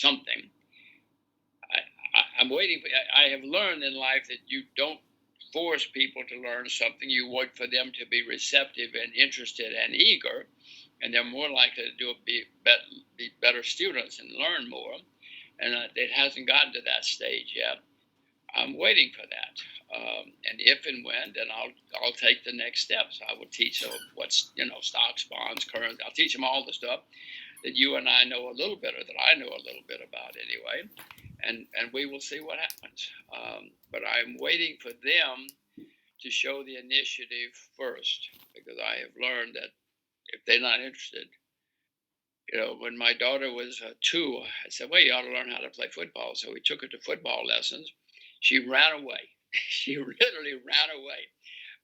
something. I'm waiting. I have learned in life that you don't force people to learn something. You wait for them to be receptive and interested and eager, and they're more likely to be better students and learn more. And it hasn't gotten to that stage yet. I'm waiting for that. And if and when, then I'll take the next steps. I will teach them what's stocks, bonds, currency. I'll teach them all the stuff that you and I know a little bit, or that I know a little bit about anyway, and we will see what happens. But I'm waiting for them to show the initiative first, because I have learned that if they're not interested, when my daughter was 2, I said, "Well, you ought to learn how to play football." So we took her to football lessons. She ran away. She literally ran away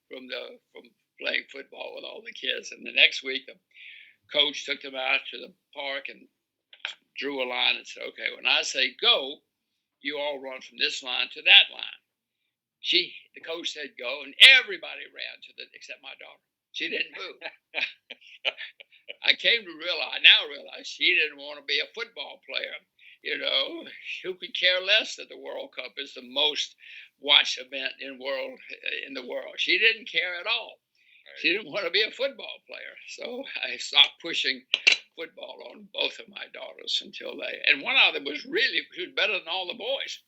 from playing football with all the kids. And the next week, the coach took them out to the park and drew a line and said, "Okay, when I say go, you all run from this line to that line." The coach said go, and everybody ran except my daughter. She didn't move. I now realize she didn't want to be a football player. Who could care less that the World Cup is the most watched event in the world? She didn't care at all. Right. She didn't want to be a football player. So I stopped pushing football on both of my daughters and one of them was better than all the boys,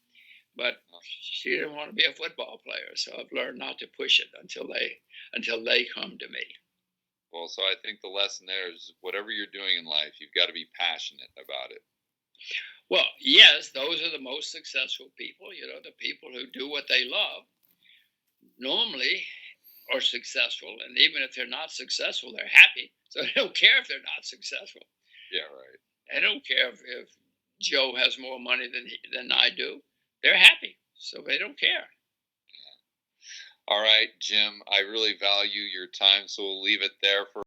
but she didn't want to be a football player. So I've learned not to push it until they come to me. Well, so I think the lesson there is whatever you're doing in life, you've got to be passionate about it. Well, yes, those are the most successful people. The people who do what they love normally are successful. And even if they're not successful, they're happy. So they don't care if they're not successful. Yeah, right. They don't care if Joe has more money than I do. They're happy. So they don't care. All right, Jim, I really value your time, so we'll leave it there for